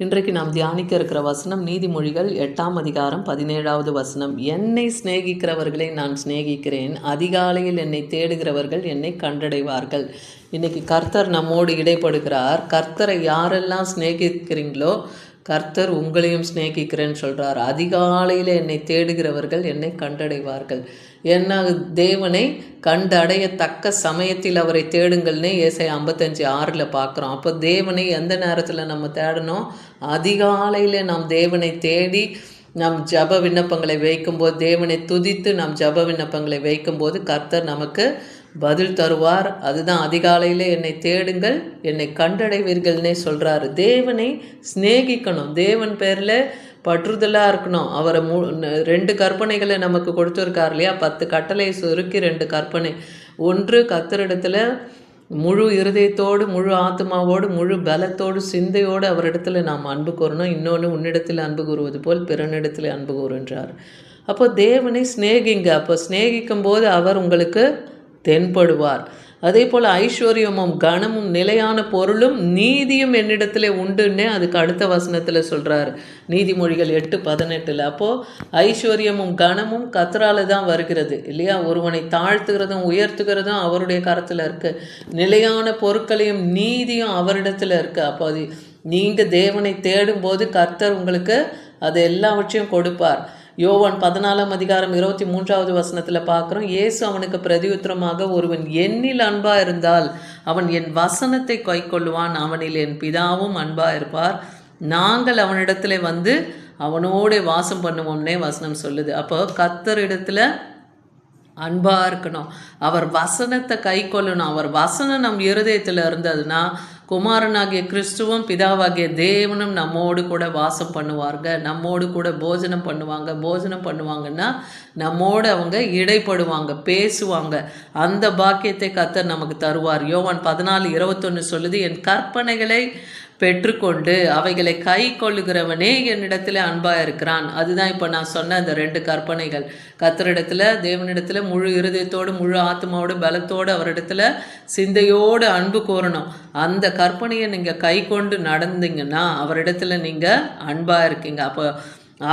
இன்றைக்கு நாம் தியானிக்க இருக்கிற வசனம் நீதிமொழிகள் 8ஆம் அதிகாரம் 17வது வசனம். என்னை சிநேகிக்கிறவர்களை நான் சிநேகிக்கிறேன், அதிகாலையில் என்னை தேடுகிறவர்கள் என்னை கண்டடைவார்கள். இன்னைக்கு கர்த்தர் நம்மோடு இடைப்படுகிறார். கர்த்தரை யாரெல்லாம் சிநேகிக்கிறீங்களோ கர்த்தர் உங்களையும் சிநேகிக்கிறேன்னு சொல்கிறார். அதிகாலையில் என்னை தேடுகிறவர்கள் என்னை கண்டடைவார்கள். என்ன தேவனை கண்டடையத்தக்க சமயத்தில் அவரை தேடுங்கள்னே ஏசாயா 55:6 பார்க்குறோம். அப்போ தேவனை எந்த நேரத்தில் நம்ம தேடணும்? அதிகாலையில் நாம் தேவனை தேடி நம் ஜப விண்ணப்பங்களை வைக்கும்போது, தேவனை துதித்து நம் ஜப விண்ணப்பங்களை வைக்கும்போது கர்த்தர் நமக்கு பதில் தருவார். அதுதான் அதிகாலையில் என்னை தேடுங்கள் என்னை கண்டடைவீர்கள்னே சொல்கிறாரு. தேவனை சிநேகிக்கணும், தேவன் பேரில் பற்றுதலாக இருக்கணும். அவரை 2 கற்பனைகளை நமக்கு கொடுத்துருக்கார் இல்லையா? 10 கட்டளை சுருக்கி 2 கற்பனை. ஒன்று, கர்த்தரிடத்தில் முழு இருதயத்தோடு, முழு ஆத்மாவோடு, முழு பலத்தோடு, சிந்தையோடு அவரிடத்துல நாம் அன்பு கூறணும். இன்னொன்று, உன்னிடத்தில் அன்பு கூறுவது போல் பிறனிடத்தில் அன்பு கூறுன்றார். அப்போ தேவனை சிநேகிங்க. அப்போ சிநேகிக்கும் போது அவர் உங்களுக்கு தென்படுவார். அதே போல் ஐஸ்வர்யமும் கனமும் நிலையான பொருளும் நீதியும் என்னிடத்துல உண்டுன்னே அதுக்கு அடுத்த வசனத்தில் சொல்கிறார், நீதிமொழிகள் 8:18. அப்போது ஐஸ்வர்யமும் கனமும் கர்த்தரால தான் வருகிறது இல்லையா? ஒருவனை தாழ்த்துகிறதும் உயர்த்துகிறதும் அவருடைய கரத்தில் இருக்குது. நிலையான பொருட்களையும் நீதியும் அவரிடத்துல இருக்குது. அப்போ அது நீங்கள் தேவனை தேடும்போது கர்த்தர் உங்களுக்கு அது எல்லாவற்றையும் கொடுப்பார். யோவான் 14ஆம் அதிகாரம் 23வது வசனத்தில் பார்க்குறோம், இயேசு அவனுக்கு பிரதியுத்தரமாக, ஒருவன் என்னில் அன்பாக இருந்தால் அவன் என் வசனத்தை கைக்கொள்ளுவான், அவனில் என் பிதாவும் அன்பாக இருப்பார், நாங்கள் அவனிடத்துல வந்து அவனோட வாசம் பண்ணுவோம்னே வசனம் சொல்லுது. அப்போ கர்த்தரிடத்துல அன்பாக இருக்கணும், அவர் வசனத்தை கை கொள்ளணும். அவர் வசனம் நம் இருதயத்தில் இருந்ததுன்னா குமாரனாகிய கிறிஸ்துவும் பிதாவாகிய தேவனும் நம்மோடு கூட வாசம் பண்ணுவாங்க, நம்மோடு கூட போஜனம் பண்ணுவாங்க. போஜனம் பண்ணுவாங்கன்னா நம்மோடு அவங்க இடைப்படுவாங்க, பேசுவாங்க. அந்த பாக்கியத்தை கர்த்தர் நமக்கு தருவார். யோவான் 14:21 சொல்லுது, என் கற்பனைகளை பெற்றுக்கொண்டு அவைகளை கை கொள்ளுகிறவனே என்னிடத்துல அன்பாக இருக்கிறான். அதுதான் இப்போ நான் சொன்ன அந்த 2 கற்பனைகள். கர்த்தரிடத்துல, தேவனிடத்துல முழு இருதயத்தோடு, முழு ஆத்மாவோடு, பலத்தோடு, அவரிடத்துல சிந்தையோடு அன்பு கூறணும். அந்த கற்பனையை நீங்கள் கை கொண்டு நடந்தீங்கன்னா அவரிடத்துல நீங்கள் அன்பாக இருக்கீங்க. அப்போ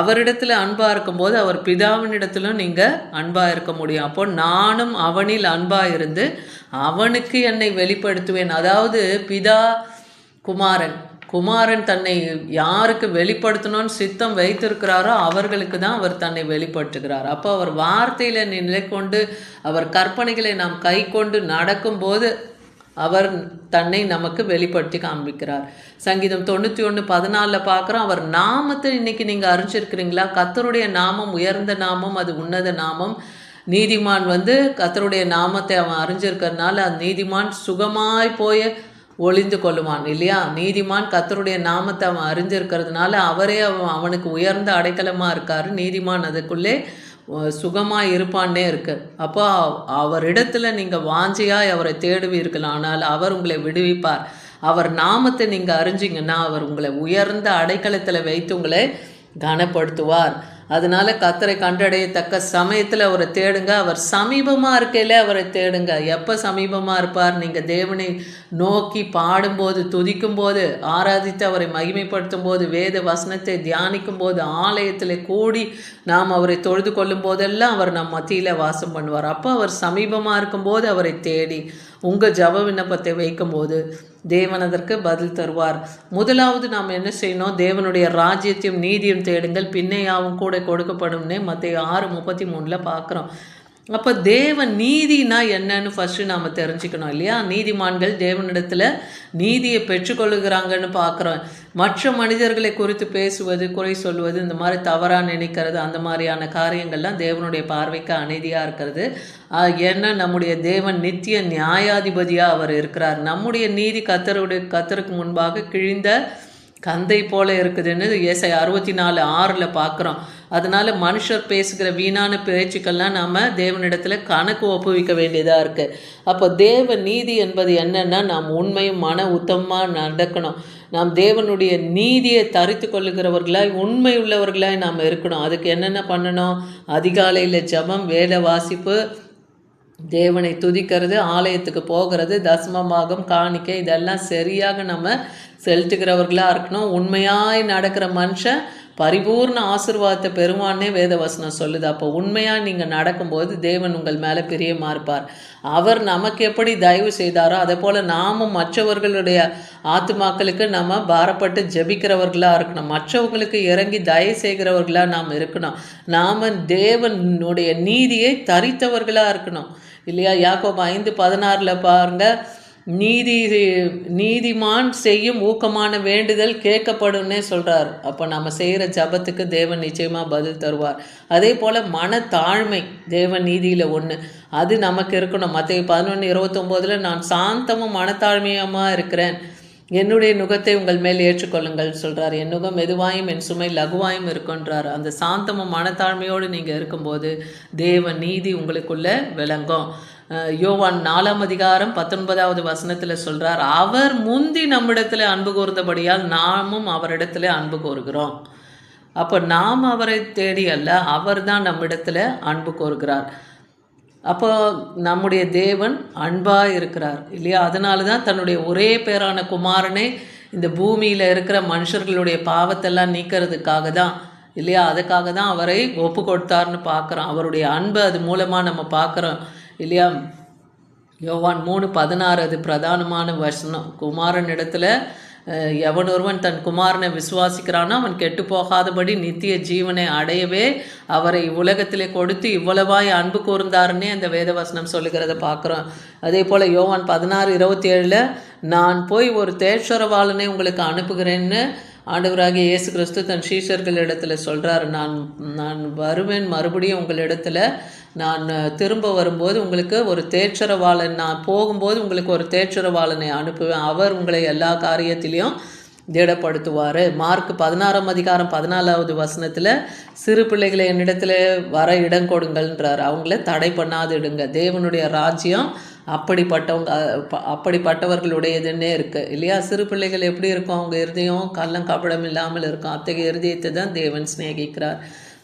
அவரிடத்துல அன்பாக இருக்கும்போது அவர் பிதாவினிடத்திலும் நீங்கள் அன்பாக இருக்க முடியும். அப்போ நானும் அவனில் அன்பாக இருந்து அவனுக்கு என்னை வெளிப்படுத்துவேன். அதாவது பிதா குமாரன் தன்னை யாருக்கு வெளிப்படுத்தணும்னு சித்தம் வைத்திருக்கிறாரோ அவர்களுக்கு தான் அவர் தன்னை வெளிப்படுத்துகிறார். அப்போ அவர் வார்த்தையில் நிலை கொண்டு அவர் கற்பனைகளை நாம் கை கொண்டு நடக்கும்போது அவர் தன்னை நமக்கு வெளிப்படுத்தி காண்பிக்கிறார். சங்கீதம் 91:14 பார்க்குறோம், அவர் நாமத்தை இன்னைக்கு நீங்கள் அறிஞ்சிருக்கிறீங்களா? கர்த்தருடைய நாமம் உயர்ந்த நாமம், அது உன்னத நாமம். நீதிமான் கர்த்தருடைய நாமத்தை அவன் அறிஞ்சிருக்கிறதுனால அந்த நீதிமான் சுகமாய் போய் ஒளிந்து கொள்ளுவான் இல்லையா? நீதிமான் கர்த்தருடைய நாமத்தை அவன் அறிஞ்சிருக்கிறதுனால அவரே அவனுக்கு உயர்ந்த அடைக்கலமாக இருக்கார். நீதிமான் அதுக்குள்ளே சுகமாக இருப்பான்னே இருக்கு. அப்போ அவரிடத்துல நீங்கள் வாஞ்சியாய் அவரை தேடுவீர்கள், ஆனால் அவர் உங்களை விடுவிப்பார். அவர் நாமத்தை நீங்கள் அறிஞ்சிங்கன்னா அவர் உங்களை உயர்ந்த அடைக்கலத்தில் வைத்து உங்களை கனப்படுத்துவார். அதனால கர்த்தரை கண்டடையத்தக்க சமயத்தில் அவரை தேடுங்க. அவர் சமீபமாக இருக்கையில் அவரை தேடுங்க. எப்போ சமீபமாக இருப்பார்? நீங்கள் தேவனை நோக்கி பாடும்போது, துதிக்கும் போது, ஆராதித்து அவரை மகிமைப்படுத்தும் போது, வேத வசனத்தை தியானிக்கும் போது, ஆலயத்தில் கூடி நாம் அவரை தொழுது கொள்ளும் போதெல்லாம் அவர் நம் மத்தியில் வாசம் பண்ணுவார். அப்போ அவர் சமீபமாக இருக்கும்போது அவரை தேடி உங்கள் ஜப விண்ணப்பத்தை வைக்கும்போது தேவன் அதற்கு பதில் தருவார். முதலாவது நாம் என்ன செய்யணும்? தேவனுடைய ராஜ்யத்தையும் நீதியும் தேடுங்கள், பின்னையாவும் கூட கொடுக்கப்படும்னே மத்தேயு 6:33 பார்க்குறோம். அப்போ தேவன் நீதினா என்னன்னு ஃபஸ்ட்டு நாம் தெரிஞ்சுக்கணும் இல்லையா? நீதிமான்கள் தேவனிடத்தில் நீதியை பெற்றுக்கொள்ளுகிறாங்கன்னு பார்க்குறோம். மற்ற மனிதர்களை குறித்து பேசுவது, குறை சொல்வது, இந்த மாதிரி தவறாக நினைக்கிறது, அந்த மாதிரியான காரியங்கள்லாம் தேவனுடைய பார்வைக்கு அநீதியாக இருக்கிறது. ஏன்னா நம்முடைய தேவன் நித்திய நியாயாதிபதியாக அவர் இருக்கிறார். நம்முடைய நீதி கர்த்தருக்கு முன்பாக கிழிந்த கந்தை போல இருக்குதுன்னு ஏசாயா 64:6 பார்க்குறோம். அதனால் மனுஷர் பேசுகிற வீணான பேச்சுக்கள்லாம் நாம் தேவனிடத்தில் கணக்கு ஒப்புவிக்க வேண்டியதாக இருக்குது. அப்போ தேவ நீதி என்பது என்னென்னா, நாம் உண்மையும் மன உத்தமமாக நடக்கணும். நாம் தேவனுடைய நீதியை தரித்து கொள்ளுகிறவர்களாய், உண்மை உள்ளவர்களாய் நாம் இருக்கணும். அதுக்கு என்னென்ன பண்ணணும்? அதிகாலையில் ஜபம், வேத வாசிப்பு, தேவனை துதிக்கிறது, ஆலயத்துக்கு போகிறது, தசமபாகம், காணிக்கை இதெல்லாம் சரியாக நம்ம செலுத்துகிறவர்களாக இருக்கணும். உண்மையாய் நடக்கிற மனுஷன் பரிபூர்ண ஆசீர்வாதத்தை பெறுவான்னே வேதவசனம் சொல்லுது. அப்போ உண்மையாக நீங்கள் நடக்கும்போது தேவன் உங்கள் மேலே பிரியமாக இருப்பார். அவர் நமக்கு எப்படி தயவு செய்தாரோ அதே போல் நாமும் மற்றவர்களுடைய ஆத்துமாக்களுக்கு நம்ம பாரப்பட்டு ஜெபிக்கிறவர்களாக இருக்கணும். மற்றவங்களுக்கு இறங்கி தயவு செய்கிறவர்களாக நாம் இருக்கணும். நாம் தேவனுடைய நீதியை தரித்தவர்களாக இருக்கணும் இல்லையா? யாக்கோபு 5:16 பாருங்கள், நீதிமான் செய்யும் ஊக்கமான வேண்டுதல் கேட்கப்படும்னே சொல்கிறார். அப்போ நம்ம செய்கிற ஜபத்துக்கு தேவன் நிச்சயமாக பதில் தருவார். அதே போல் மனத்தாழ்மை தேவன் நீதியில் ஒன்று, அது நமக்கு இருக்கணும். மத்தேயு 11:29 நான் சாந்தமும் மனத்தாழ்மையுமாக இருக்கிறேன், என்னுடைய நுகத்தை உங்கள் மேல் ஏற்றுக்கொள்ளுங்கள் சொல்கிறார். என் நுகம் மெதுவாயும் என் சுமை லகுவாயும் இருக்குன்றார். அந்த சாந்தமும் மனத்தாழ்மையோடு நீங்கள் இருக்கும்போது தேவ நீதி உங்களுக்குள்ளே விளங்கும். யோவான் 4:19 சொல்கிறார், அவர் முந்தி நம்மிடத்தில் அன்பு கூர்ந்தபடியால் நாமும் அவரிடத்துல அன்பு கூறுகிறோம். அப்போ நாம் அவரை தேடி அல்ல, அவர் தான் நம்மிடத்தில் அன்பு கூறுகிறார். அப்போ நம்முடைய தேவன் அன்பாக இருக்கிறார் இல்லையா? அதனால தான் தன்னுடைய ஒரே பேரான குமாரனை இந்த பூமியில் இருக்கிற மனுஷர்களுடைய பாவத்தெல்லாம் நீக்கிறதுக்காக தான் இல்லையா? அதுக்காக தான் அவரை ஒப்பு கொடுத்தார்னு பார்க்குறோம். அவருடைய அன்பை அது மூலமாக நம்ம பார்க்குறோம் இல்லையா? யோவான் 3:16 அது பிரதானமான வசனம். குமாரன் இடத்துல எவனொருவன் தன் குமாரனை விசுவாசிக்கிறானோ அவன் கெட்டு போகாதபடி நித்திய ஜீவனை அடையவே அவரை உலகத்திலே கொடுத்து இவ்வளவாய் அன்பு கூர்ந்தாருன்னே அந்த வேதவசனம் சொல்லுகிறத பார்க்குறோம். அதே போல் யோவான் 16:27 நான் போய் ஒரு தேற்றரவாளனை உங்களுக்கு அனுப்புகிறேன்னு ஆண்டவராகிய இயேசு கிறிஸ்து தன் சீஷர்களிடத்தில் சொல்கிறார். நான் வருவேன் மறுபடியும் உங்களிடத்துல, நான் திரும்ப வரும்போது உங்களுக்கு ஒரு தேற்றரவாளன், நான் போகும்போது உங்களுக்கு ஒரு தேற்றரவாளனை அனுப்புவேன், அவர் உங்களை எல்லா காரியத்திலையும் திடப்படுத்துவார். மார்க் 16:14 சிறு பிள்ளைகளை என்னிடத்துல வர இடம் கொடுங்கள்ன்றார். அவங்கள தடை பண்ணாது இடுங்க. தேவனுடைய ராஜ்யம் அப்படிப்பட்டவர்களுடையதுன்னே இருக்குது இல்லையா? சிறு பிள்ளைகள் எப்படி இருக்கும்? அவங்க இருதயம் கள்ளம் கபடம் இல்லாமல் இருக்கும். அத்தகைய இருதயத்தை தான் தேவன் சிநேகிக்கிறார்.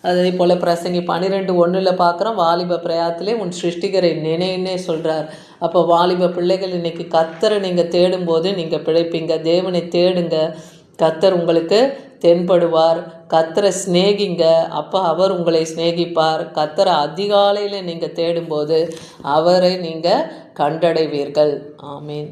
அதே போல் பிரசங்கி 12:1 பார்க்குறோம், வாலிப பிரயாத்திலே உன் சிருஷ்டிகரை நினைன்னே சொல்கிறார். அப்போ வாலிப பிள்ளைகள் இன்றைக்கி கர்த்தரை நீங்கள் தேடும்போது நீங்கள் பிழைப்பீங்க. தேவனை தேடுங்க, கர்த்தர் உங்களுக்கு தென்படுவார். கர்த்தரை சிநேகிங்க, அப்போ அவர் உங்களை சிநேகிப்பார். கர்த்தரை அதிகாலையில் நீங்கள் தேடும்போது அவரை நீங்கள் கண்டடைவீர்கள். ஆமீன்.